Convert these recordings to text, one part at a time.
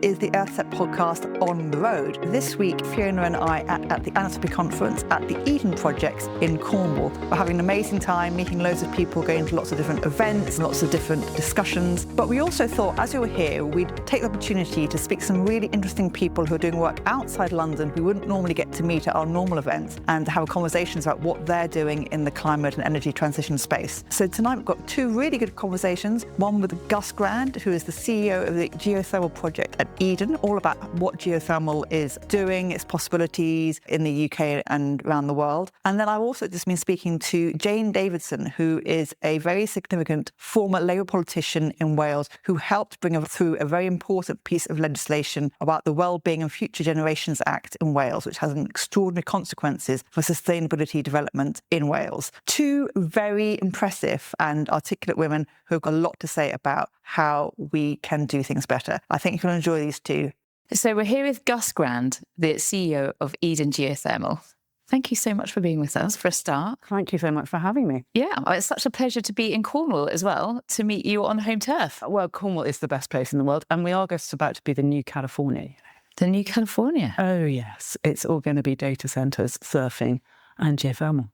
is the Earthset podcast on the road. This week, Fiona and I at the Anthropy Conference at the Eden Project in Cornwall. We're having an amazing time, meeting loads of people, going to lots of different events, lots of different discussions. But we also thought, as we were here, we'd take the opportunity to speak to some really interesting people who are doing work outside London we wouldn't normally get to meet at our normal events, and to have conversations about what they're doing in the climate and energy transition space. So tonight we've got two really good conversations, one with Augusta Grand, who is the CEO of the Geothermal project at Eden, all about what geothermal is doing, its possibilities in the UK and around the world. And then I've also just been speaking to Jane Davidson, who is a very significant former Labour politician in Wales, who helped bring through a very important piece of legislation about the Wellbeing and Future Generations Act in Wales, which has extraordinary consequences for sustainability development in Wales. Two very impressive and articulate women who have got a lot to say about how we can do things better. I think you'll enjoy these two. So we're here with Gus Grand, the CEO of Eden Geothermal. Thank you so much for being with us for a start. Thank you so much for having me. Yeah, it's such a pleasure to be in Cornwall as well, to meet you on home turf. Well, Cornwall is the best place in the world, and we are just about to be the new California. The new California? Oh, yes. It's all going to be data centres, surfing and geothermal.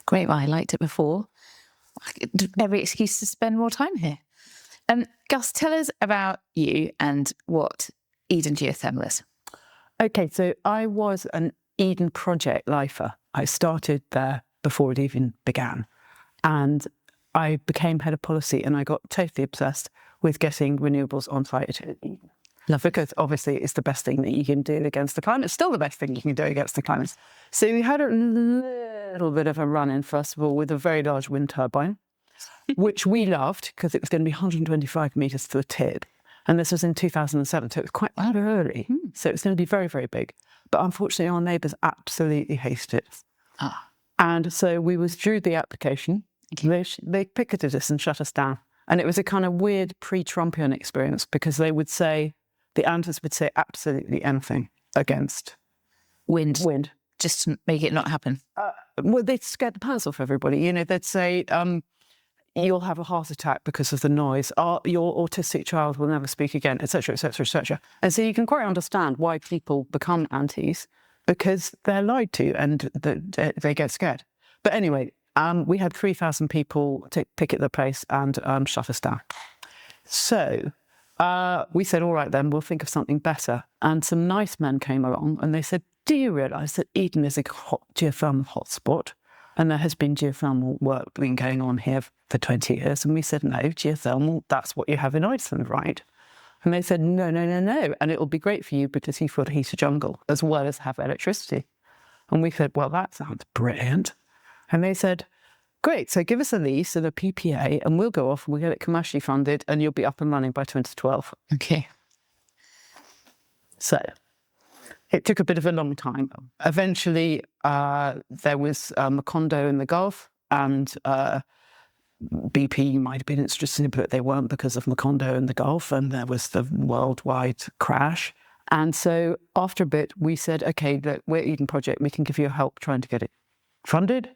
Great, well, I liked it before. Every excuse to spend more time here. Gus, tell us about you and what Eden Geothermal is. Okay, so I was an Eden project lifer. I started there before it even began. And I became head of policy, and I got totally obsessed with getting renewables on site at Eden. Because obviously it's the best thing that you can do against the climate. It's still the best thing you can do against the climate. So we had a little bit of a run-in, first of all, with a very large wind turbine, which we loved because it was going to be 125 metres to the tip. And this was in 2007, so it was quite early. So it was going to be very, very big. But unfortunately, our neighbours absolutely hated it. And so we withdrew the application. Okay. They picketed us and shut us down. And it was a kind of weird pre-Trumpian experience because they would say, the answers would say absolutely anything against wind. Just to make it not happen. Well, they'd scared the pants off everybody. You know, they'd say, you'll have a heart attack because of the noise. Your autistic child will never speak again, etc., etc., etc. And so you can quite understand why people become antis, because they're lied to and they get scared. But anyway, we had 3,000 people picket the place and shut us down. So we said, all right, then we'll think of something better. And some nice men came along and they said, do you realise that Eden is a geothermal hotspot? And there has been geothermal work been going on here for 20 years. And we said, no, geothermal, that's what you have in Iceland, right? And they said, no. And it will be great for you because you've got to heat a jungle as well as have electricity. And we said, well, that sounds brilliant. And they said, great, so give us a lease and a PPA and we'll go off and we'll get it commercially funded and you'll be up and running by 2012. Okay. So it took a bit of a long time. Eventually, there was Macondo in the Gulf and BP might have been interested, but they weren't because of Macondo in the Gulf, and there was the worldwide crash. And so after a bit, we said, okay, look, we're Eden Project, we can give you help trying to get it funded.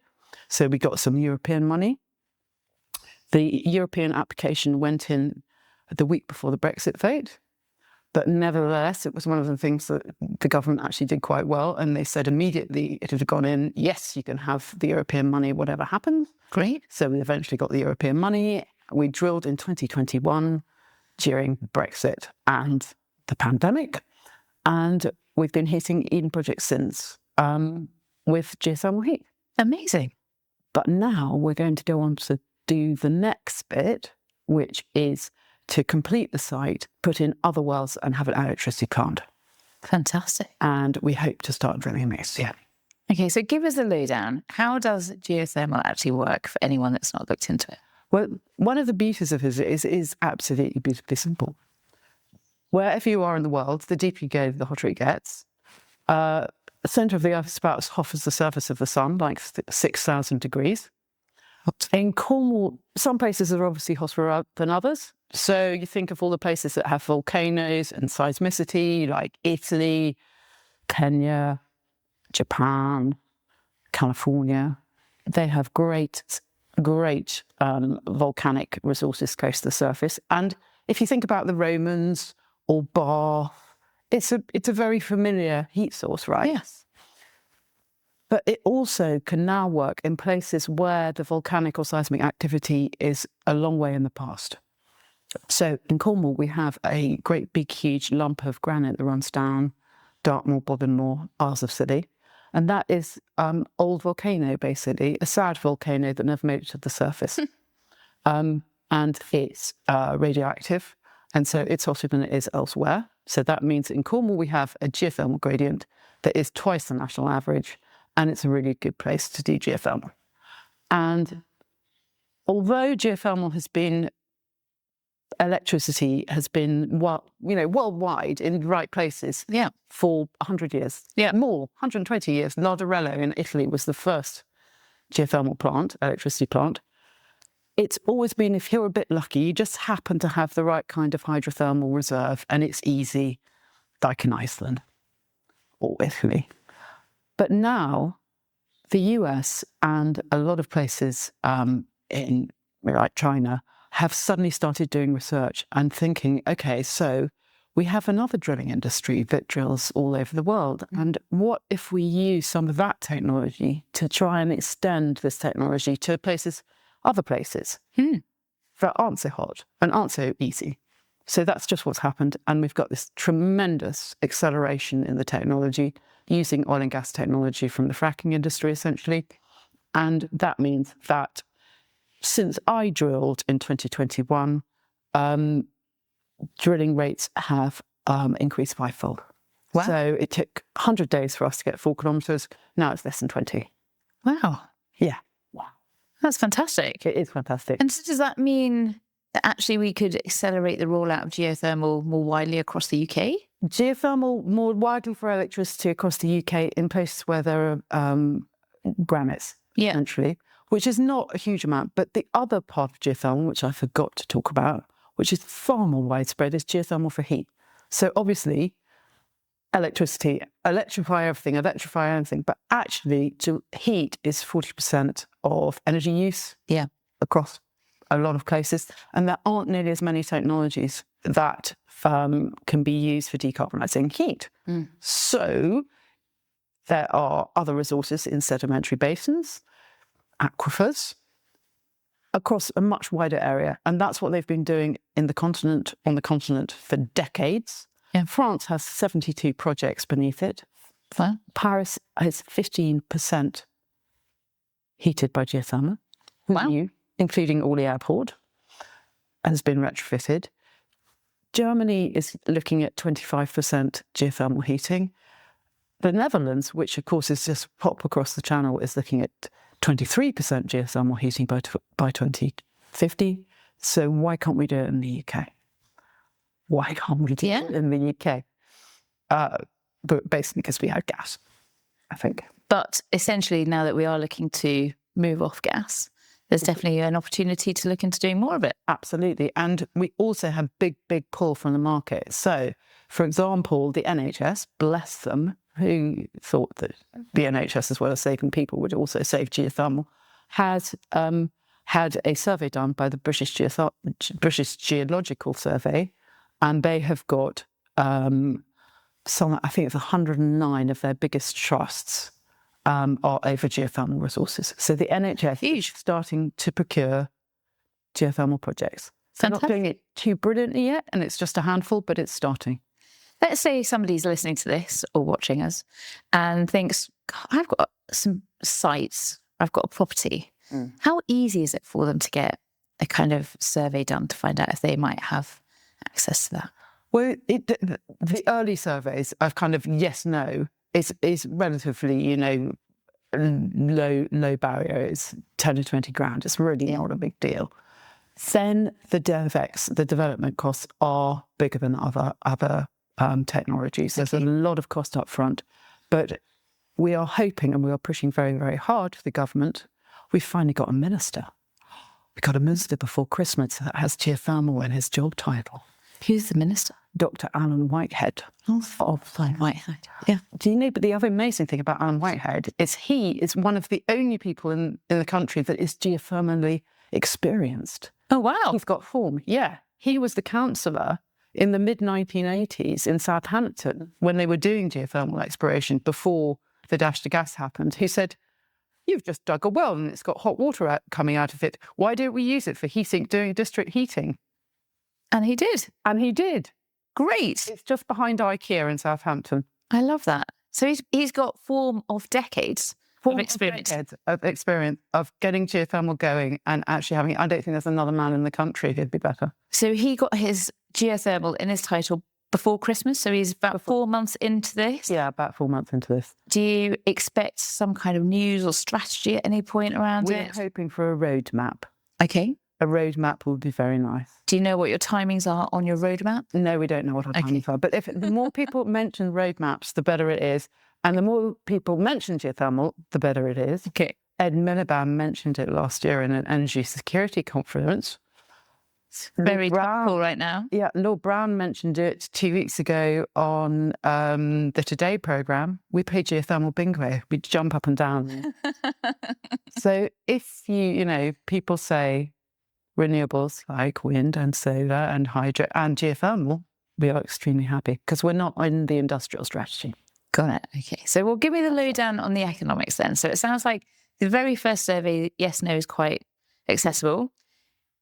So we got some European money. The European application went in the week before the Brexit vote. But nevertheless, it was one of the things that the government actually did quite well. And they said immediately it had gone in, yes, you can have the European money, whatever happens. Great. So we eventually got the European money. We drilled in 2021 during Brexit and the pandemic. And we've been hitting Eden Project since with geothermal heat. Amazing. But now we're going to go on to do the next bit, which is to complete the site, put in other wells and have an electricity plant. Fantastic. And we hope to start drilling next year. Okay, so give us a lowdown. How does geothermal actually work for anyone that's not looked into it? Well, one of the beauties of it is absolutely beautifully simple. Wherever you are in the world, the deeper you go, the hotter it gets. The centre of the Earth is about as hot as the surface of the sun, like 6,000 degrees. In Cornwall, some places are obviously hotter than others. So you think of all the places that have volcanoes and seismicity, like Italy, Kenya, Japan, California. They have great volcanic resources close to the surface. And if you think about the Romans or Bath it's a very familiar heat source, right? Yes. But it also can now work in places where the volcanic or seismic activity is a long way in the past. So in Cornwall, we have a great big, huge lump of granite that runs down Dartmoor, Bobbinmoor, Isles of Scilly. And that is old volcano, basically, a sad volcano that never made it to the surface. And it's radioactive. And so it's hotter than it is elsewhere. So that means in Cornwall, we have a geothermal gradient that is twice the national average. And it's a really good place to do geothermal. And although electricity has been, worldwide in the right places for 100 years. Yeah. More, 120 years. Lardarello in Italy was the first geothermal plant, electricity plant. It's always been, if you're a bit lucky, you just happen to have the right kind of hydrothermal reserve and it's easy, like in Iceland or Italy. But now the US and a lot of places in like China have suddenly started doing research and thinking, okay, so we have another drilling industry that drills all over the world. And what if we use some of that technology to try and extend this technology to other places that aren't so hot and aren't so easy? So that's just what's happened. And we've got this tremendous acceleration in the technology using oil and gas technology from the fracking industry, essentially. And that means that since I drilled in 2021, drilling rates have increased fivefold. Wow. So it took 100 days for us to get 4 kilometres. Now it's less than 20. Wow. Yeah. Wow. That's fantastic. It is fantastic. And so does that mean that actually we could accelerate the rollout of geothermal more widely across the UK? Geothermal more widely for electricity across the UK in places where there are granites, essentially, which is not a huge amount. But the other part of geothermal, which I forgot to talk about, which is far more widespread, is geothermal for heat. So obviously, electricity, electrify everything, but actually to heat is 40% of energy use across a lot of places. And there aren't nearly as many technologies that can be used for decarbonising heat. So there are other resources in sedimentary basins, aquifers, across a much wider area. And that's what they've been doing on the continent for decades. Yeah. France has 72 projects beneath it. Wow. Paris is 15% heated by geothermal. Wow. Including Orly Airport, has been retrofitted. Germany is looking at 25% geothermal heating. The Netherlands, which of course is just pop across the channel, is looking at 23% geothermal heating by 2050. So why can't we do it in the UK? Why can't we do it in the UK? But basically because we have gas, I think. But essentially, now that we are looking to move off gas, there's definitely an opportunity to look into doing more of it. Absolutely. And we also have big pull from the market. So, for example, the NHS, bless them, who thought that the NHS, as well as saving people, would also save geothermal, has had a survey done by the British Geological Survey, and they have got I think it's 109 of their biggest trusts are over geothermal resources. So the NHS is starting to procure geothermal projects. They're not doing it too brilliantly yet, and it's just a handful, but it's starting. Let's say somebody's listening to this or watching us and thinks, I've got some sites, I've got a property. How easy is it for them to get a kind of survey done to find out if they might have access to that? Well, the early surveys of kind of yes, no, is relatively, low barrier. It's 10 to 20 grand. It's really not a big deal. Then the DevEx, the development costs, are bigger than other technologies. There's a lot of cost up front, but we are hoping and we are pushing very, very hard for the government. We've finally got a minister. We got a minister before Christmas that has geothermal in his job title. Who's the minister? Dr. Alan Whitehead. Whitehead. Yeah. Do you know, but the other amazing thing about Alan Whitehead is he is one of the only people in the country that is geothermally experienced. Oh, wow. He's got form. Yeah. He was the councillor in the mid-1980s in Southampton, when they were doing geothermal exploration before the dash to gas happened, he said, "You've just dug a well and it's got hot water coming out of it. Why don't we use it for heating, doing district heating?" And he did. And he did. Great. It's just behind IKEA in Southampton. I love that. So he's got 4 decades of experience. Decades of experience of getting geothermal going and actually having, I don't think there's another man in the country who'd be better. So he got his geothermal in his title before Christmas. So he's about 4 months into this. Yeah, about 4 months into this. Do you expect some kind of news or strategy at any point around We're it? hoping for a roadmap. Okay. A roadmap would be very nice. Do you know what your timings are on your roadmap? No, we don't know what our timings are. But the more people mention roadmaps, the better it is. And the more people mention geothermal, the better it is. Okay. Ed Miliband mentioned it last year in an energy security conference. Very topical right now. Yeah, Lord Brown mentioned it 2 weeks ago on the Today programme. We play geothermal bingo. We jump up and down. So if people say renewables like wind and solar and hydro and geothermal, we are extremely happy because we're not in the industrial strategy. Got it. Okay. So well, give me the lowdown on the economics then. So it sounds like the very first survey, yes, no, is quite accessible.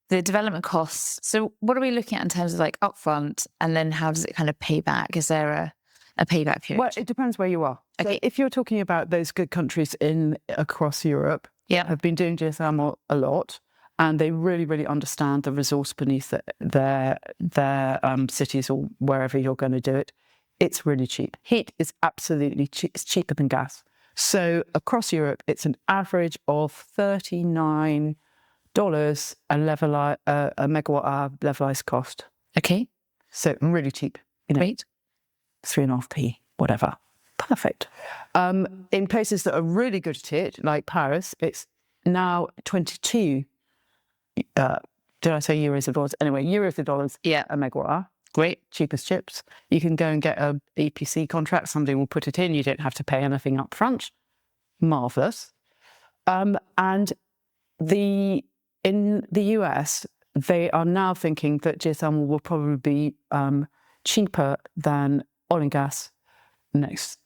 The development costs. So what are we looking at in terms of like upfront and then how does it kind of pay back? Is there a payback period? Well, it depends where you are. Okay. So if you're talking about those good countries across Europe, Yeah. have been doing geothermal a lot, and they really, really understand the resource beneath their cities or wherever you're going to do it. It's really cheap. Heat is absolutely cheap. It's cheaper than gas. So across Europe, it's an average of $39 a megawatt hour levelized cost. Okay. So really cheap. Great. 3.5p, whatever. Perfect. In places that are really good at it, like Paris, it's now 22. Did I say euros or dollars? Anyway, euros or dollars. Yeah. A megawatt hour. Great. Cheapest chips. You can go and get an EPC contract. Somebody will put it in. You don't have to pay anything up front. Marvellous. And in the US, they are now thinking that geothermal will probably be cheaper than oil and gas next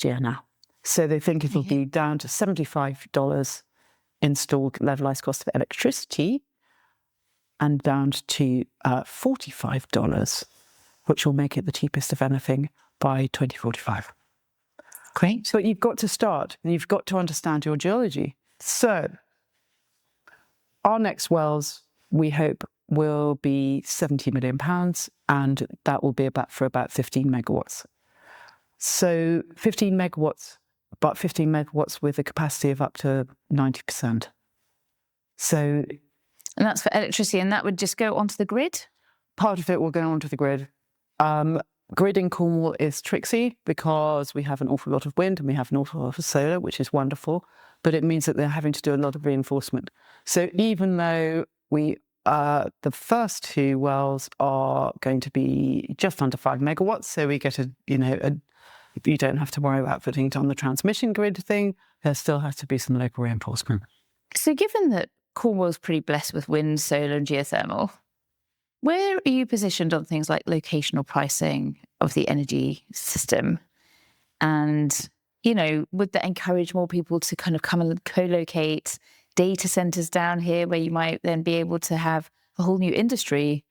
year now. So they think it'll be down to $75 installed levelized cost of electricity and down to $45, which will make it the cheapest of anything by 2045. Great. But you've got to start and you've got to understand your geology. So our next wells, we hope, will be £70 million, and that will be about 15 megawatts. So 15 megawatts, but 15 megawatts with a capacity of up to 90%. So, And that's for electricity, and that would just go onto the grid? part of it will go onto the grid. Grid in Cornwall is tricksy because we have an awful lot of wind and we have an awful lot of solar, which is wonderful, but it means that they're having to do a lot of reinforcement. So even though the first 2 wells are going to be just under 5 megawatts, so we get you don't have to worry about putting it on the transmission grid thing, there still has to be some local reinforcement. So given that Cornwall's pretty blessed with wind, solar and geothermal, where are you positioned on things like locational pricing of the energy system? And, would that encourage more people to kind of come and co-locate data centres down here where you might then be able to have a whole new industry?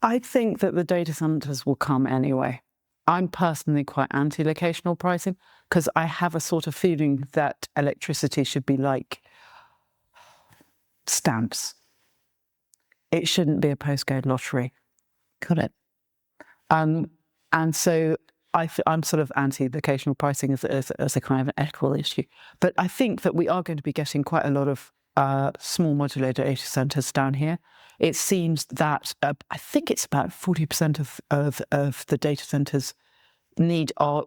I think that the data centres will come anyway. I'm personally quite anti-locational pricing because I have a sort of feeling that electricity should be like stamps. It shouldn't be a postcode lottery. Got it. And so I'm sort of anti-locational pricing as a kind of an ethical issue. But I think that we are going to be getting quite a lot of small modular data centres down here. It seems that I think it's about 40% of the data centres need are,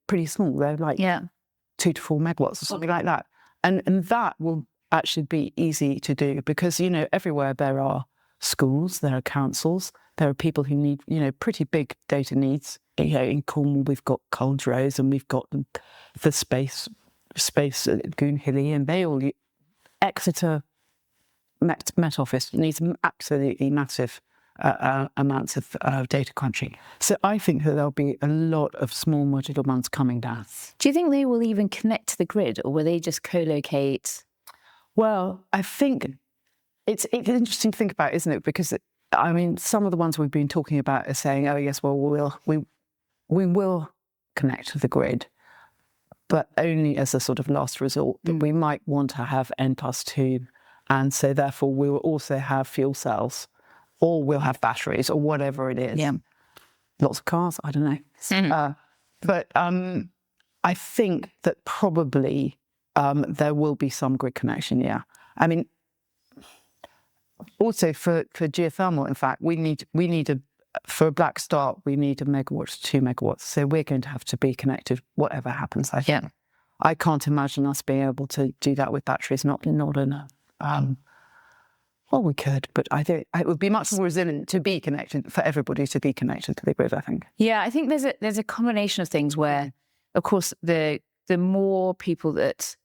pretty small. They're like 2 to 4 megawatts or something like that. And that will actually be easy to do because, everywhere there are schools, there are councils, there are people who need, pretty big data needs. In Cornwall, we've got Coldrose and we've got the space at Goonhilly, and they all Exeter Met Office needs absolutely massive amounts of data crunching. So I think that there'll be a lot of small modular ones coming down. Do you think they will even connect to the grid, or will they just co-locate? Well, I think it's interesting to think about, isn't it? Because I mean, some of the ones we've been talking about are saying, "Oh yes, well we will connect to the grid, but only as a sort of last resort. But we might want to have N+2, and so therefore we will also have fuel cells, or we'll have batteries, or whatever it is. Yeah. Lots of cars. I don't know. But I think that probably there will be some grid connection. Yeah. I mean, also for geothermal, in fact, we need for a black start, we need 1 megawatt to 2 megawatts. So we're going to have to be connected, whatever happens. I think. Yeah. I can't imagine us being able to do that with batteries. Not in a. Well, we could, but I think it would be much more resilient to be connected, for everybody to be connected to the grid, I think. Yeah, I think there's a combination of things where, of course, the more people that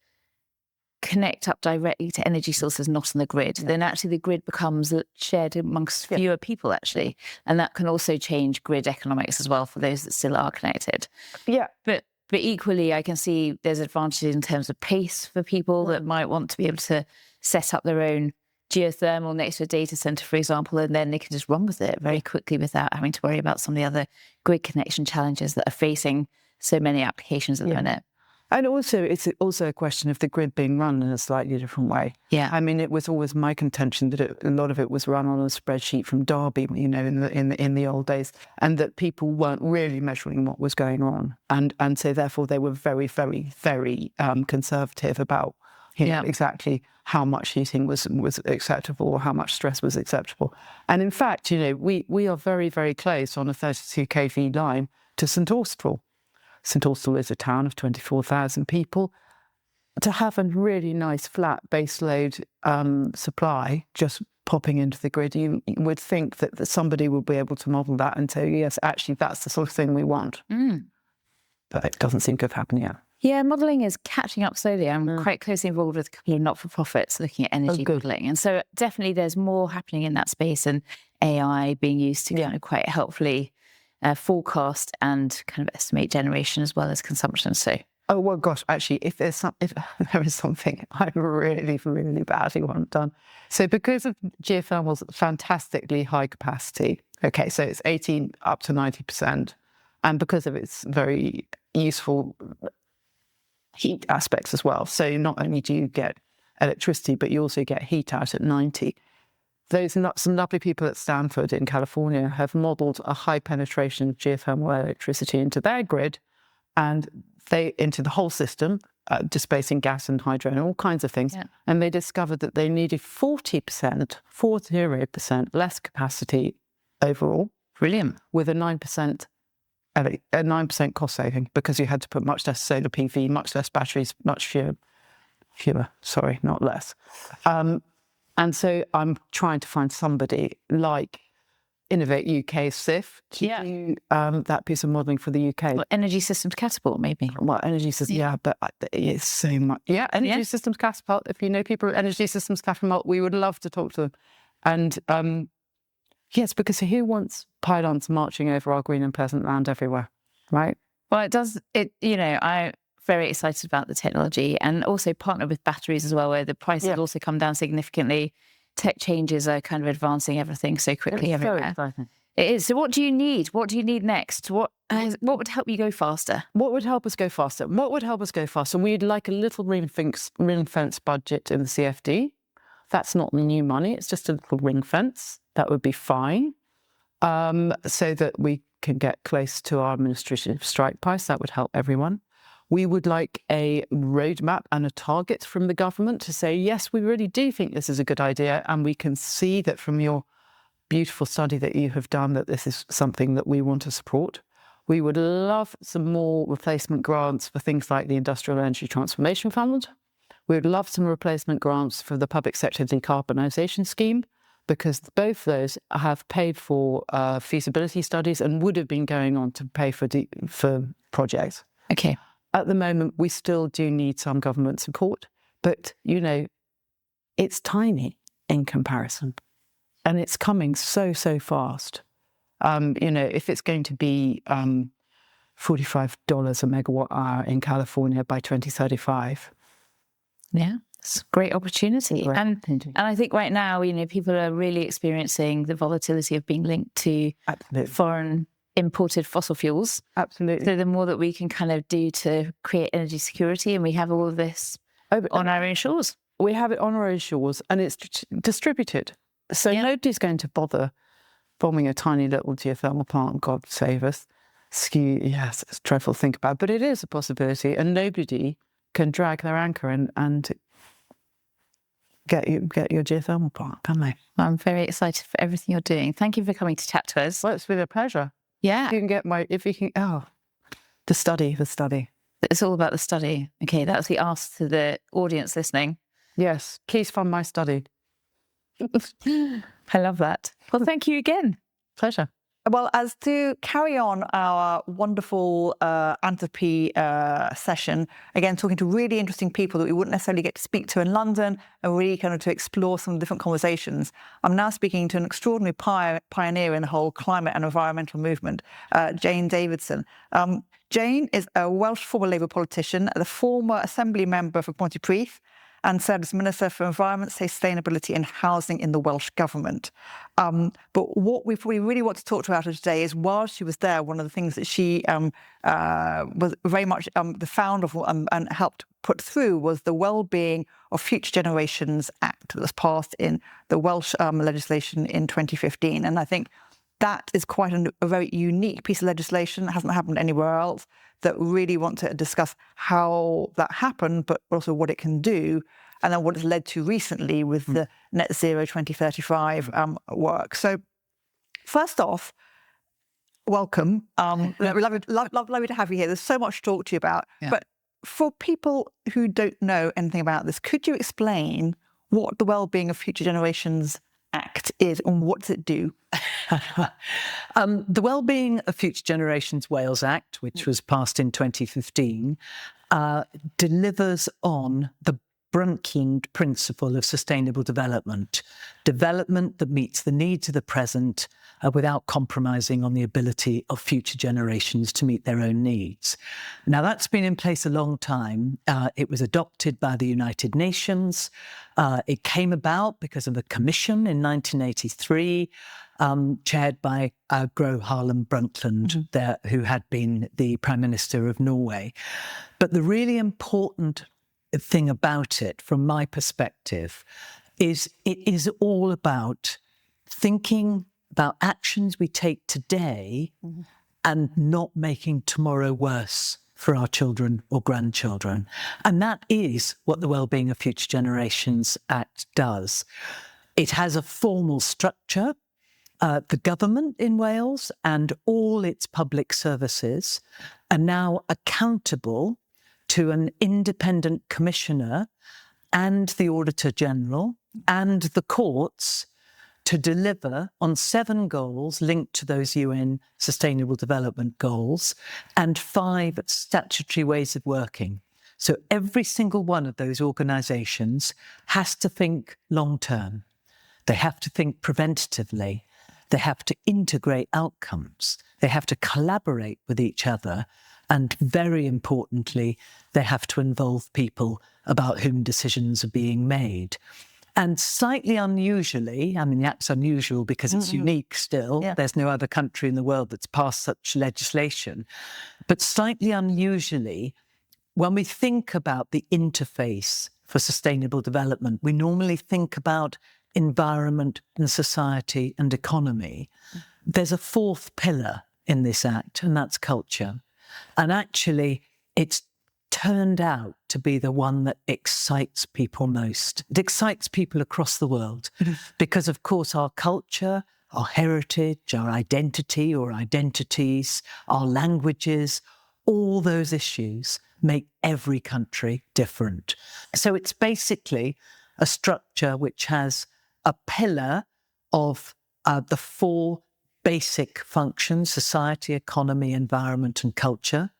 connect up directly to energy sources not on the grid, then actually the grid becomes shared amongst fewer people, actually. And that can also change grid economics as well for those that still are connected. Yeah. But equally, I can see there's advantages in terms of pace for people that might want to be able to set up their own geothermal next to a data center, for example, and then they can just run with it very quickly without having to worry about some of the other grid connection challenges that are facing so many applications at the minute. And also, it's also a question of the grid being run in a slightly different way. Yeah. I mean, it was always my contention that a lot of it was run on a spreadsheet from Derby, you know, in the old days, and that people weren't really measuring what was going on, and so therefore they were very, very, very conservative about exactly how much heating was acceptable or how much stress was acceptable. And in fact, you know, we are very, very close on a 32 kV line to St Austell. St Austell is a town of 24,000 people. To have a really nice flat baseload supply just popping into the grid, you would think that somebody would be able to model that and say, yes, actually, that's the sort of thing we want. But it doesn't seem to have happened yet. Yeah, modelling is catching up slowly. I'm quite closely involved with a couple of not-for-profits looking at energy modelling. And so definitely there's more happening in that space, and AI being used to kind of quite helpfully forecast and kind of estimate generation as well as consumption. So, oh well, gosh, actually, if there is something I really, really badly want done. So because of geothermal's fantastically high capacity, okay, so it's 18 up to 90%, and because of its very useful heat aspects as well. So not only do you get electricity, but you also get heat out at 90. Some lovely people at Stanford in California have modelled a high penetration of geothermal electricity into their grid, and into the whole system, displacing gas and hydro and all kinds of things. Yeah. And they discovered that they needed 40% less capacity overall. Brilliant. With a 9% cost saving, because you had to put much less solar PV, much less batteries, much fewer, not less. And so I'm trying to find somebody like Innovate UK SIF to do that piece of modelling for the UK. Well, Energy Systems Catapult, maybe. Well, Energy Systems, but it's so much. Yeah, Energy Systems Catapult. If you know people at Energy Systems Catapult, we would love to talk to them. And yes, because who wants pylons marching over our green and pleasant land everywhere, right? Well, I'm very excited about the technology, and also partner with batteries as well, where the prices also come down significantly. Tech changes are kind of advancing everything so quickly everywhere. Very exciting. It is. So what do you need? What do you need next? What would help you go faster? What would help us go faster? We'd like a little ring fence budget in the CFD. That's not new money. It's just a little ring fence. That would be fine. So that we can get close to our administrative strike price. That would help everyone. We would like a roadmap and a target from the government to say, yes, we really do think this is a good idea, and we can see that from your beautiful study that you have done that this is something that we want to support. We would love some more replacement grants for things like the Industrial Energy Transformation Fund. We would love some replacement grants for the Public Sector Decarbonisation Scheme, because both those have paid for feasibility studies and would have been going on to pay for projects. Okay. At the moment, we still do need some government support, but, it's tiny in comparison. And it's coming so fast. If it's going to be $45 a megawatt hour in California by 2035. Yeah, it's a great opportunity. And I think right now, people are really experiencing the volatility of being linked to foreign imported fossil fuels. Absolutely. So the more that we can kind of do to create energy security, and we have all of this on our own shores. We have it on our own shores, and it's distributed. So nobody's going to bother bombing a tiny little geothermal plant, God save us. Yes, it's dreadful to think about, but it is a possibility, and nobody can drag their anchor and get your geothermal plant, can they? I'm very excited for everything you're doing. Thank you for coming to chat to us. Well, it's been a pleasure. Yeah. The study. It's all about the study. Okay, that's the ask to the audience listening. Yes, please fund my study. I love that. Well, thank you again. Pleasure. Well, as to carry on our wonderful Antropy session, again, talking to really interesting people that we wouldn't necessarily get to speak to in London, and really kind of to explore some different conversations. I'm now speaking to an extraordinary pioneer in the whole climate and environmental movement, Jane Davidson. Jane is a Welsh former Labour politician, the former Assembly member for Pontypridd, and served as Minister for Environment, Sustainability and Housing in the Welsh Government. But what we probably really want to talk to her about today is, while she was there, one of the things that she was very much the founder of and helped put through was the Wellbeing of Future Generations Act that was passed in the Welsh legislation in 2015. And I think that is quite a very unique piece of legislation that hasn't happened anywhere else, that really want to discuss how that happened, but also what it can do, and then what it's led to recently with the Net Zero 2035 work. So first off, welcome. Lovely to have you here. There's so much to talk to you about. Yeah. But for people who don't know anything about this, could you explain what the Wellbeing of Future Generations Act is and what does it do? The Wellbeing of Future Generations Wales Act, which was passed in 2015, delivers on the Brundtland principle of sustainable development that meets the needs of the present without compromising on the ability of future generations to meet their own needs. Now, that's been in place a long time. It was adopted by the United Nations. It came about because of a commission in 1983, chaired by Gro Harlem Brundtland, who had been the Prime Minister of Norway. But the really important thing about it, from my perspective, is it is all about thinking about actions we take today and not making tomorrow worse for our children or grandchildren. And that is what the Wellbeing of Future Generations Act does. It has a formal structure. The government in Wales and all its public services are now accountable to an independent commissioner and the Auditor General and the courts to deliver on 7 goals linked to those UN Sustainable Development Goals and 5 statutory ways of working. So every single one of those organisations has to think long-term. They have to think preventatively. They have to integrate outcomes. They have to collaborate with each other. And very importantly, they have to involve people about whom decisions are being made. And slightly unusually, I mean, the Act's unusual because it's unique still. Yeah. There's no other country in the world that's passed such legislation. But slightly unusually, when we think about the interface for sustainable development, we normally think about environment and society and economy. There's a 4th pillar in this Act, and that's culture. And actually, it's turned out to be the one that excites people most. It excites people across the world because, of course, our culture, our heritage, our identity or identities, our languages, all those issues make every country different. So it's basically a structure which has a pillar of the 4 basic functions: society, economy, environment, and culture.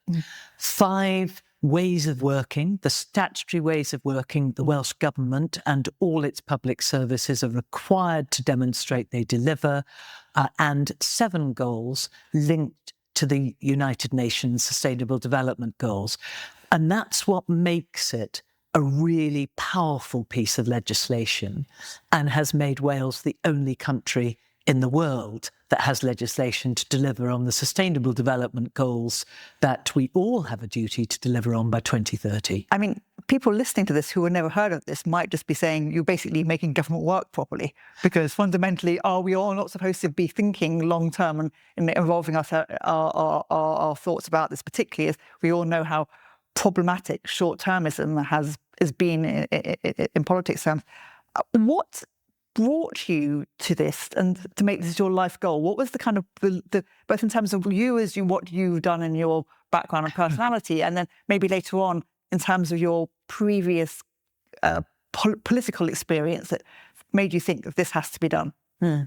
5 ways of working, the statutory ways of working, the Welsh Government and all its public services are required to demonstrate they deliver, and 7 goals linked to the United Nations Sustainable Development Goals. And that's what makes it a really powerful piece of legislation and has made Wales the only country in the world that has legislation to deliver on the Sustainable Development Goals that we all have a duty to deliver on by 2030. I mean, people listening to this who have never heard of this might just be saying you're basically making government work properly, because fundamentally, are we all not supposed to be thinking long term and involving our thoughts about this, particularly as we all know how problematic short-termism has been in politics terms. What brought you to this and to make this your life goal? What was the kind of the both in terms of what you've done in your background and personality, and then maybe later on in terms of your previous political experience that made you think that this has to be done? I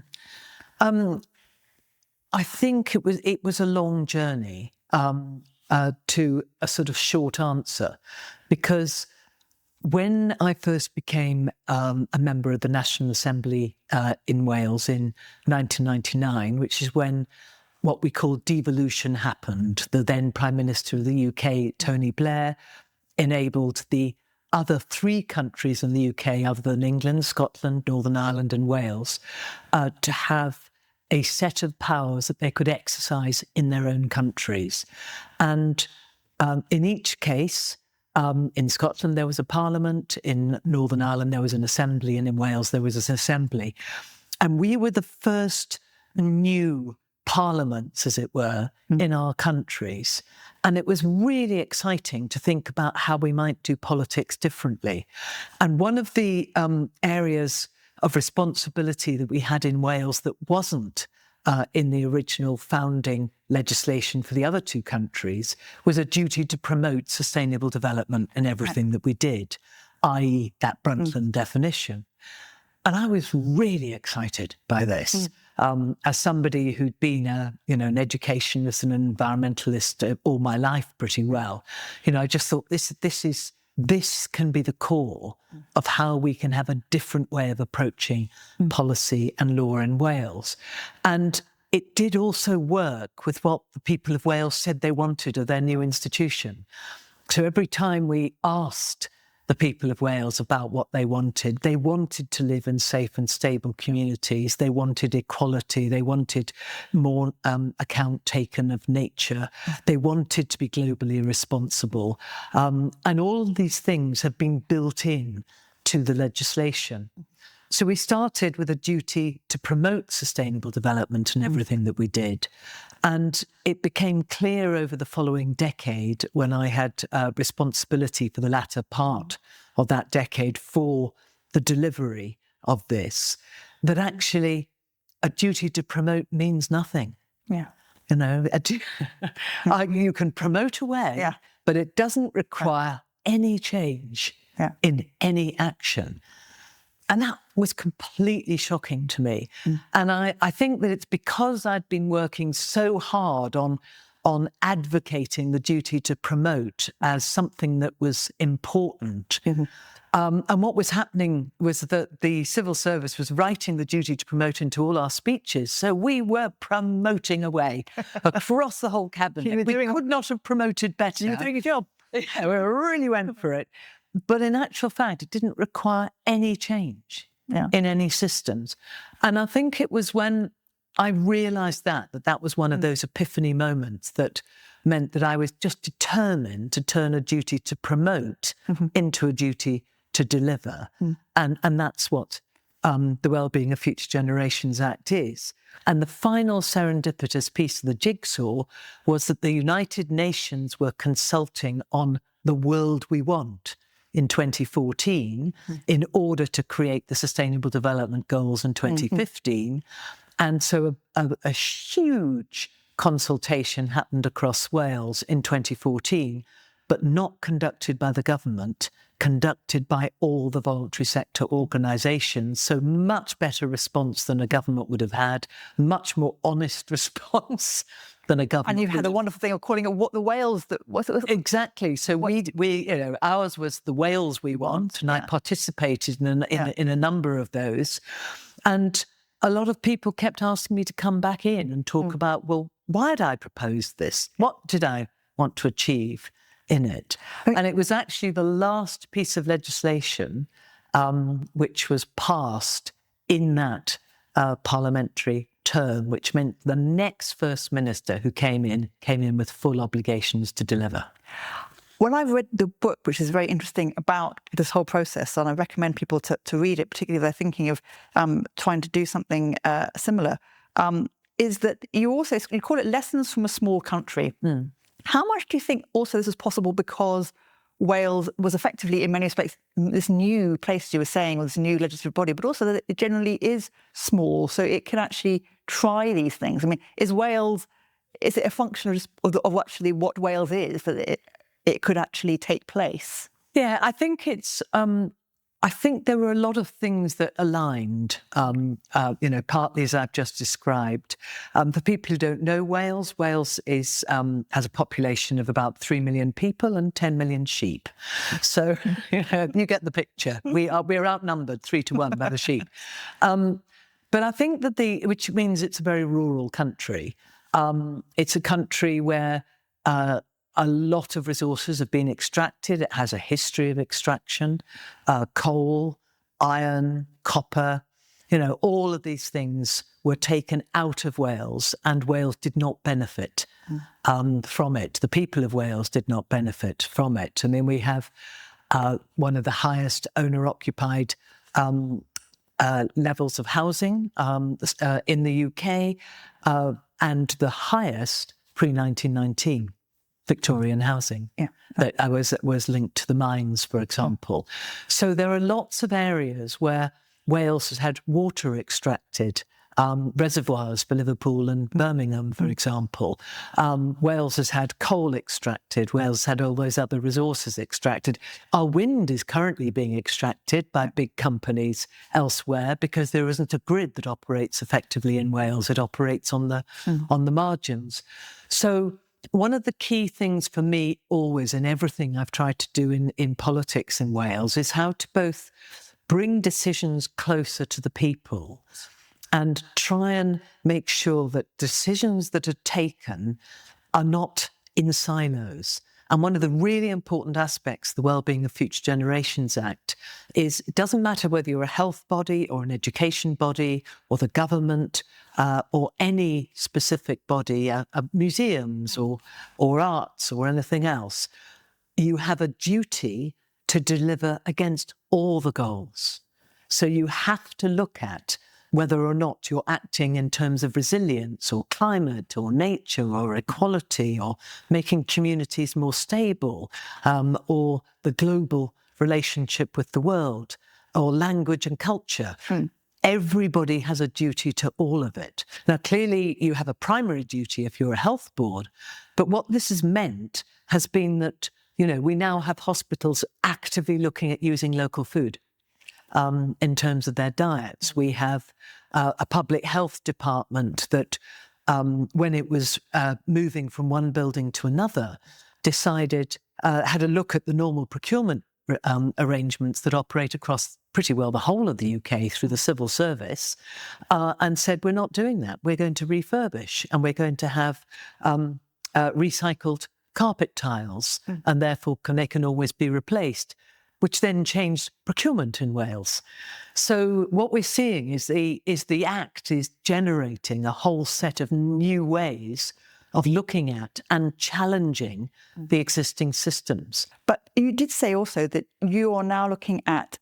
think it was a long journey to a sort of short answer, because when I first became a member of the National Assembly in Wales in 1999, which is when what we call devolution happened, the then Prime Minister of the UK, Tony Blair, enabled the other 3 countries in the UK, other than England, Scotland, Northern Ireland and Wales, to have a set of powers that they could exercise in their own countries. And in each case, in Scotland, there was a parliament. In Northern Ireland, there was an assembly. And in Wales, there was an assembly. And we were the first new parliaments, as it were, in our countries. And it was really exciting to think about how we might do politics differently. And one of the areas of responsibility that we had in Wales that wasn't in the original founding legislation for the other 2 countries was a duty to promote sustainable development in everything that we did, i.e. that Brundtland definition. And I was really excited by this. As somebody who'd been an educationist and an environmentalist all my life pretty well, I just thought this can be the core of how we can have a different way of approaching policy and law in Wales. And it did also work with what the people of Wales said they wanted of their new institution. So every time we asked the people of Wales about what they wanted to live in safe and stable communities. They wanted equality. They wanted more account taken of nature. They wanted to be globally responsible. And all of these things have been built in to the legislation. So we started with a duty to promote sustainable development in everything that we did. And it became clear over the following decade, when I had responsibility for the latter part of that decade for the delivery of this, that actually a duty to promote means nothing. Yeah. You can promote away, but it doesn't require any change in any action. And that was completely shocking to me. And I think that it's because I'd been working so hard on advocating the duty to promote as something that was important. And what was happening was that the civil service was writing the duty to promote into all our speeches. So we were promoting away across the whole cabinet. We could not have promoted better. You were doing a job. Yeah, we really went for it. But in actual fact, it didn't require any change in any systems. And I think it was when I realised that was one of those epiphany moments that meant that I was just determined to turn a duty to promote into a duty to deliver. And that's what the Wellbeing of Future Generations Act is. And the final serendipitous piece of the jigsaw was that the United Nations were consulting on the world we want in 2014 in order to create the Sustainable Development Goals in 2015. And so a huge consultation happened across Wales in 2014, but not conducted by the government, conducted by all the voluntary sector organisations. So much better response than a government would have had, much more honest response than a government. And you've had a wonderful thing of calling it what the Wales that was it? Exactly. So we ours was the Wales we want, and I participated in a number of those, and a lot of people kept asking me to come back in and talk about, well, why did I propose this? What did I want to achieve in it? And it was actually the last piece of legislation which was passed in that parliamentary term, which meant the next First Minister who came in with full obligations to deliver. When I've read the book, which is very interesting about this whole process, and I recommend people to read it, particularly if they're thinking of trying to do something similar, is that you call it Lessons from a Small Country. How much do you think also this is possible because Wales was effectively, in many respects, this new place, you were saying, or this new legislative body, but also that it generally is small, so it can actually try these things? I mean, is it a function of actually what Wales is, that it could actually take place? Yeah, I think it's. I think there were a lot of things that aligned. Partly as I've just described. For people who don't know Wales, Wales has a population of about 3 million people and 10 million sheep. So you get the picture. We're outnumbered 3-1 by the sheep. But I think that which means it's a very rural country. It's a country where a lot of resources have been extracted. It has a history of extraction, coal, iron, copper. All of these things were taken out of Wales, and Wales did not benefit from it. The people of Wales did not benefit from it. I mean, we have one of the highest owner-occupied levels of housing in the UK, and the highest pre-1919. Victorian housing that was linked to the mines, for example. So there are lots of areas where Wales has had water extracted, reservoirs for Liverpool and Birmingham, for example. Wales has had coal extracted. Wales had all those other resources extracted. Our wind is currently being extracted by big companies elsewhere because there isn't a grid that operates effectively in Wales. It operates on the margins. So one of the key things for me always in everything I've tried to do in politics in Wales is how to both bring decisions closer to the people and try and make sure that decisions that are taken are not in silos. And one of the really important aspects of the Wellbeing of Future Generations Act is it doesn't matter whether you're a health body or an education body or the government or any specific body, museums or arts or anything else, you have a duty to deliver against all the goals. So you have to look at whether or not you're acting in terms of resilience or climate or nature or equality or making communities more stable or the global relationship with the world or language and culture. Everybody has a duty to all of it. Now, clearly, you have a primary duty if you're a health board, but what this has meant has been that, we now have hospitals actively looking at using local food. In terms of their diets. We have a public health department that, when it was moving from one building to another, decided, had a look at the normal procurement arrangements that operate across pretty well the whole of the UK through the civil service, and said, we're not doing that. We're going to refurbish and we're going to have recycled carpet tiles, and therefore they can always be replaced, which then changed procurement in Wales. So what we're seeing is the Act is generating a whole set of new ways of looking at and challenging the existing systems. But you did say also that you are now looking at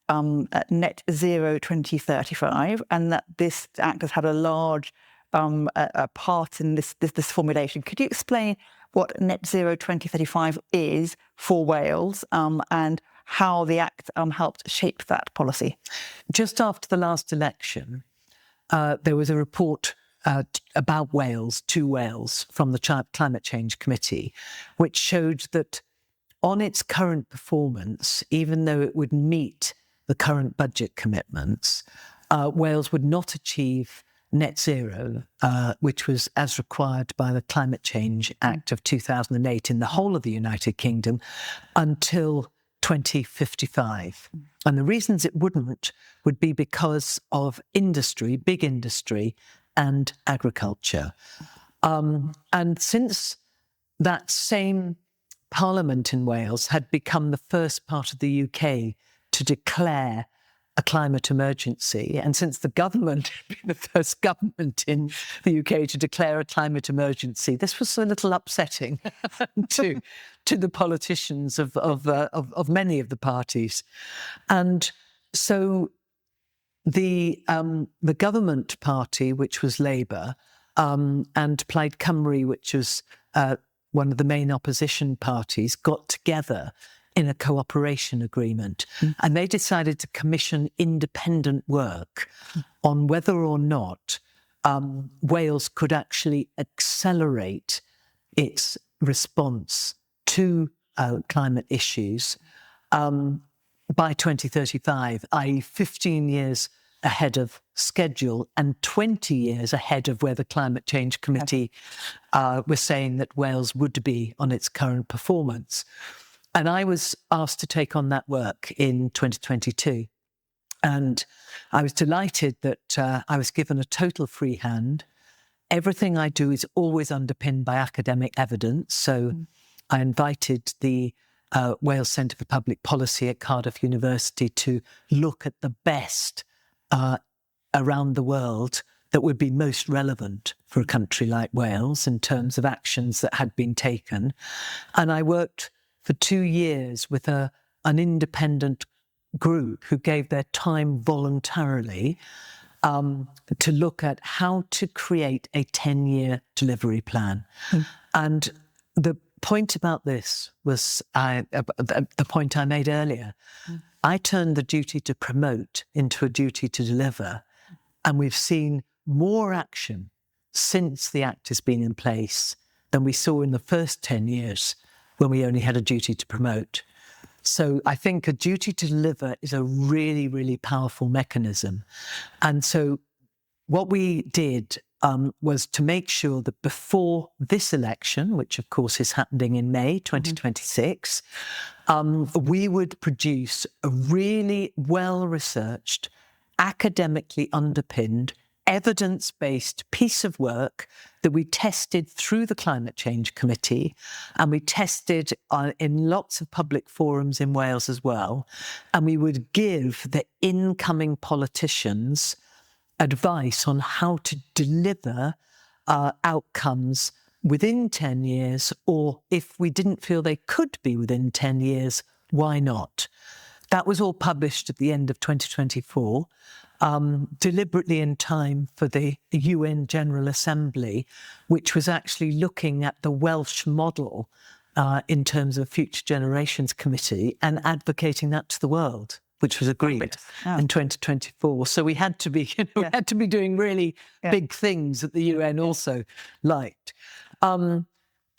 net zero 2035, and that this Act has had a large a part in this formulation. Could you explain what net zero 2035 is for Wales and how the Act helped shape that policy? Just after the last election, there was a report about Wales, to Wales, from the Climate Change Committee, which showed that on its current performance, even though it would meet the current budget commitments, Wales would not achieve net zero, which was as required by the Climate Change Act of 2008 in the whole of the United Kingdom until 2055. And the reasons it wouldn't would be because of industry, big industry, and agriculture. And since that same Parliament in Wales had become the first part of the UK to declare a climate emergency, and since the government had been the first government in the UK to declare a climate emergency, this was a little upsetting to the politicians of many of the parties. And so the government party, which was Labour, and Plaid Cymru, which was one of the main opposition parties, got together in a cooperation agreement. And they decided to commission independent work on whether or not Wales could actually accelerate its response to climate issues by 2035, i.e. 15 years ahead of schedule and 20 years ahead of where the Climate Change Committee was saying that Wales would be on its current performance. And I was asked to take on that work in 2022. And I was delighted that I was given a total free hand. Everything I do is always underpinned by academic evidence. So I invited the Wales Centre for Public Policy at Cardiff University to look at the best around the world that would be most relevant for a country like Wales in terms of actions that had been taken. And I worked for 2 years with an independent group who gave their time voluntarily to look at how to create a 10-year delivery plan. And the point about this was the point I made earlier. I turned the duty to promote into a duty to deliver, and we've seen more action since the Act has been in place than we saw in the first 10 years when we only had a duty to promote. So I think a duty to deliver is a really, really powerful mechanism. And so what we did was to make sure that before this election, which of course is happening in May 2026, we would produce a really well-researched, academically underpinned, evidence-based piece of work that we tested through the Climate Change Committee, and we tested in lots of public forums in Wales as well. And we would give the incoming politicians advice on how to deliver outcomes within 10 years, or if we didn't feel they could be within 10 years, why not? That was all published at the end of 2024, deliberately in time for the UN General Assembly, which was actually looking at the Welsh model in terms of Future Generations Committee and advocating that to the world, which was agreed in 2024. So we had to be, we had to be doing really big things that the UN also liked. And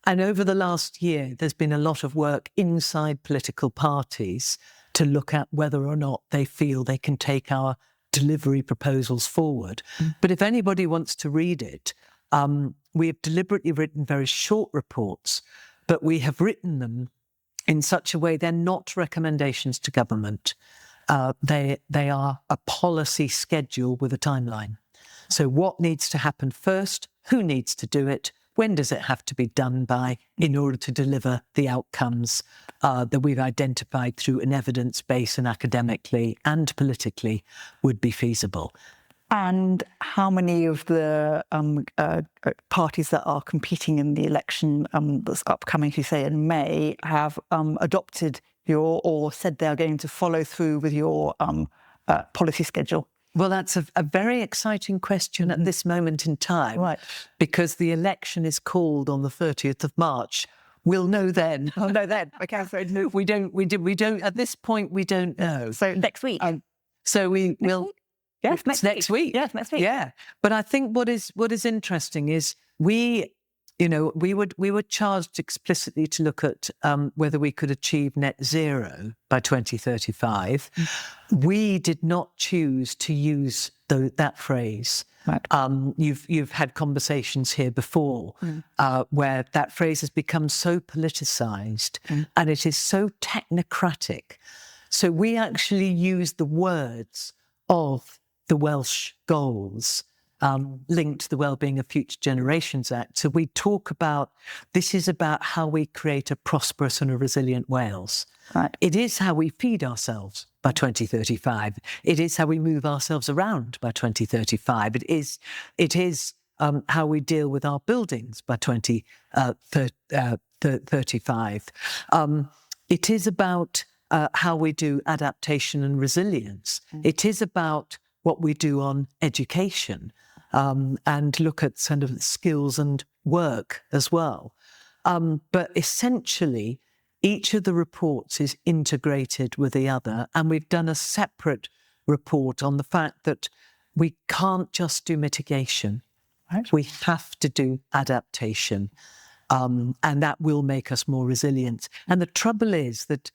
over the last year, there's been a lot of work inside political parties to look at whether or not they feel they can take our delivery proposals forward. But if anybody wants to read it, we have deliberately written very short reports, but we have written them in such a way they're not recommendations to government. They are a policy schedule with a timeline. So what needs to happen first? Who needs to do it? When does it have to be done by in order to deliver the outcomes that we've identified through an evidence base and academically and politically would be feasible? And how many of the parties that are competing in the election that's upcoming, as you say, in May, have adopted your or said they are going to follow through with your policy schedule? Well, that's a very exciting question at this moment in time, Right? because the election is called on the 30th of March. We'll know then. Oh no, then okay. So We don't. At this point, we don't know. So next week. So we will. Yes, It's next week. Yes, next week. Yeah, but I think what is interesting is we were charged explicitly to look at whether we could achieve net zero by 2035. We did not choose to use that phrase. Right. You've had conversations here before where that phrase has become so politicised and it is so technocratic. So we actually use the words of the Welsh goals linked to the Wellbeing of Future Generations Act. So we talk about, this is about how we create a prosperous and a resilient Wales. Right. It is how we feed ourselves by 2035. It is how we move ourselves around by 2035. It is how we deal with our buildings by 2035. It is about how we do adaptation and resilience. It is about what we do on education and look at sort of skills and work as well. But essentially, each of the reports is integrated with the other, and we've done a separate report on the fact that we can't just do mitigation. Right. We have to do adaptation, and that will make us more resilient. And the trouble is that,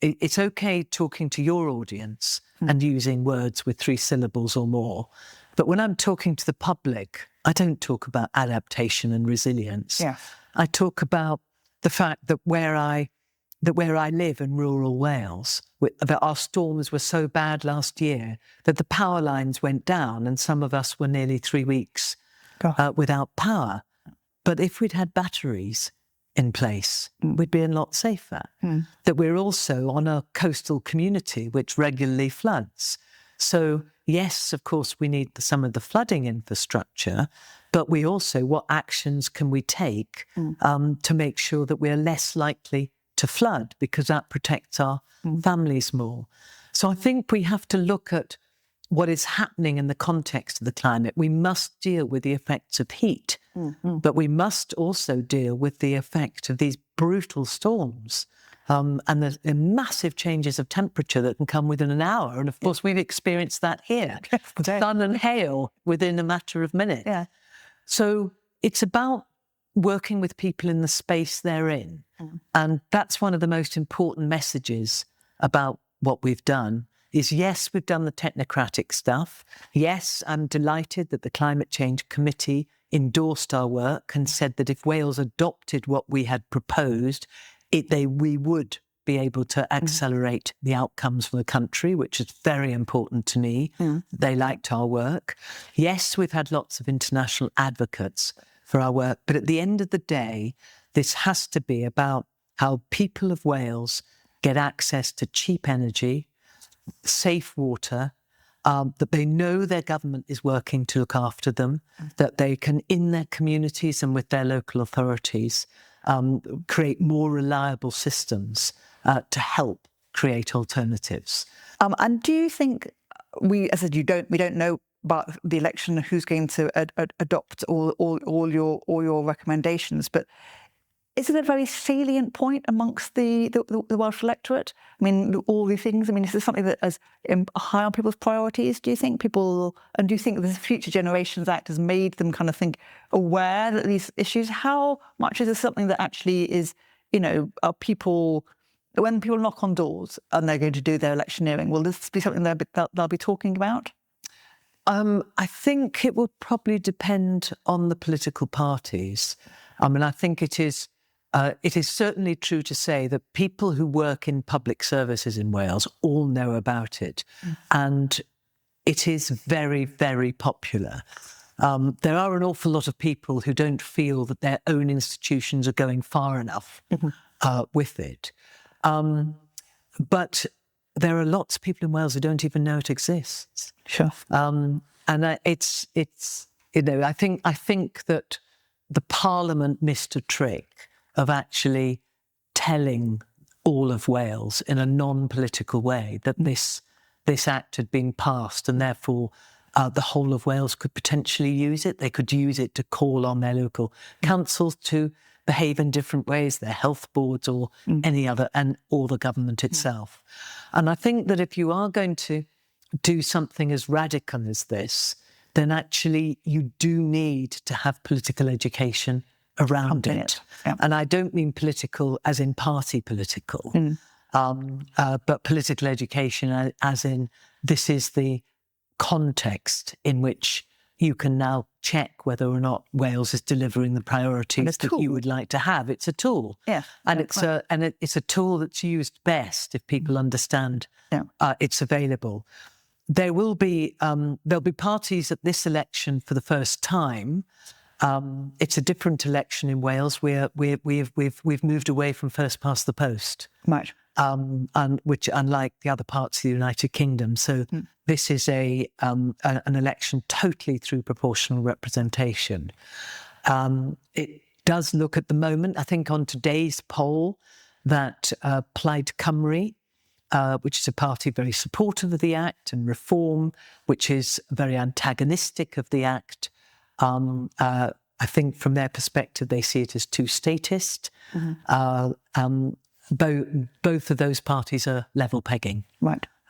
it's okay talking to your audience and using words with 3 syllables or more. But when I'm talking to the public, I don't talk about adaptation and resilience. Yeah. I talk about the fact that where I live in rural Wales, that our storms were so bad last year that the power lines went down and some of us were nearly 3 weeks without power. But if we'd had batteries in place, we'd be a lot safer. That we're also on a coastal community which regularly floods. So yes, of course, we need some of the flooding infrastructure, but we also, what actions can we take to make sure that we're less likely to flood, because that protects our families more. So I think we have to look at what is happening in the context of the climate. We must deal with the effects of heat, but we must also deal with the effect of these brutal storms and the massive changes of temperature that can come within an hour. And of course, we've experienced that here. Sun and hail within a matter of minutes. Yeah. So it's about working with people in the space they're in. And that's one of the most important messages about what we've done. Is yes, we've done the technocratic stuff. Yes, I'm delighted that the Climate Change Committee endorsed our work and said that if Wales adopted what we had proposed, we would be able to accelerate the outcomes for the country, which is very important to me. They liked our work. Yes, we've had lots of international advocates for our work, but at the end of the day, this has to be about how people of Wales get access to cheap energy, safe water, that they know their government is working to look after them, that they can, in their communities and with their local authorities, create more reliable systems to help create alternatives. And do you think we don't know about the election, who's going to adopt all your recommendations, but is it a very salient point amongst the Welsh electorate? I mean, all these things. I mean, is this something that is high on people's priorities? Do you think do you think the Future Generations Act has made them kind of think aware that these issues? How much is this something that actually is, are people, when people knock on doors and they're going to do their electioneering, will this be something they'll be talking about? I think it will probably depend on the political parties. I mean, I think it is certainly true to say that people who work in public services in Wales all know about it. And it is very, very popular. There are an awful lot of people who don't feel that their own institutions are going far enough with it. But there are lots of people in Wales who don't even know it exists. Sure. And I think that the Parliament missed a trick of actually telling all of Wales in a non-political way that this act had been passed, and therefore the whole of Wales could potentially use it. They could use it to call on their local councils to behave in different ways, their health boards or any other, or the government itself. And I think that if you are going to do something as radical as this, then actually you do need to have political education around it. Yeah. And I don't mean political as in party political, but political education as in this is the context in which you can now check whether or not Wales is delivering the priorities that you would like to have. It's a tool. Yeah. And it's a tool that's used best if people understand it's available. There'll be parties at this election for the first time. It's a different election in Wales. We've moved away from first past the post. Right. And which, unlike the other parts of the United Kingdom, so this is an election totally through proportional representation. It does look at the moment, I think, on today's poll that Plaid Cymru, which is a party very supportive of the Act, and Reform, which is very antagonistic of the Act. I think from their perspective, they see it as too statist. Both of those parties are level pegging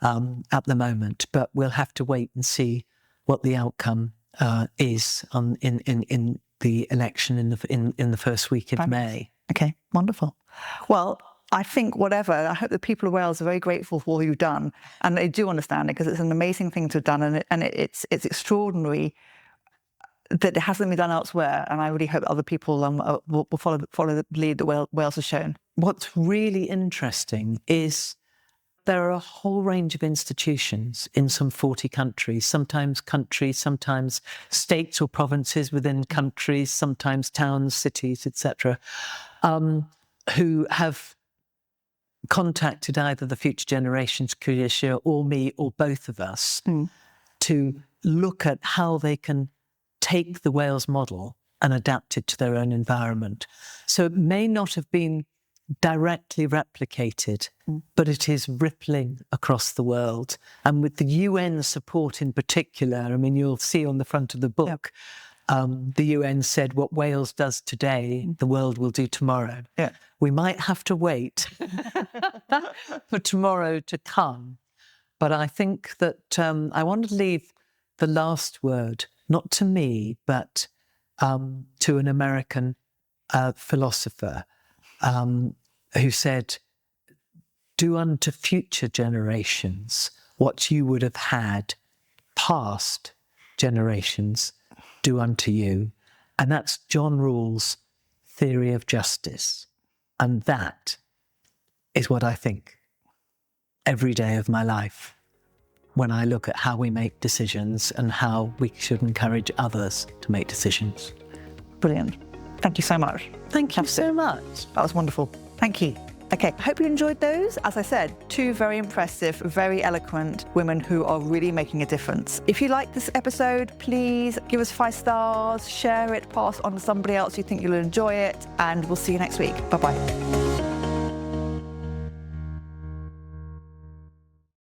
at the moment, but we'll have to wait and see what the outcome is in the election in the first week of May. Okay, wonderful. Well, I think I hope the people of Wales are very grateful for all you've done, and they do understand it because it's an amazing thing to have done, and it's extraordinary that it hasn't been done elsewhere, and I really hope other people will follow the lead that Wales has shown. What's really interesting is there are a whole range of institutions in some 40 countries, sometimes states or provinces within countries, sometimes towns, cities, etc., who have contacted either the Future Generations Coalition or me or both of us to look at how they can take the Wales model and adapt it to their own environment. So it may not have been directly replicated, but it is rippling across the world. And with the UN support in particular, I mean, you'll see on the front of the book, the UN said what Wales does today, the world will do tomorrow. Yeah. We might have to wait for tomorrow to come. But I think that I want to leave the last word, not to me, but to an American philosopher who said, do unto future generations what you would have had past generations do unto you. And that's John Rawls' theory of justice. And that is what I think every day of my life when I look at how we make decisions and how we should encourage others to make decisions. Brilliant. Thank you so much. Thank you so much. That was wonderful. Thank you. Okay, I hope you enjoyed those. As I said, two very impressive, very eloquent women who are really making a difference. If you like this episode, please give us 5 stars, share it, pass on to somebody else you think you'll enjoy it, and we'll see you next week. Bye-bye.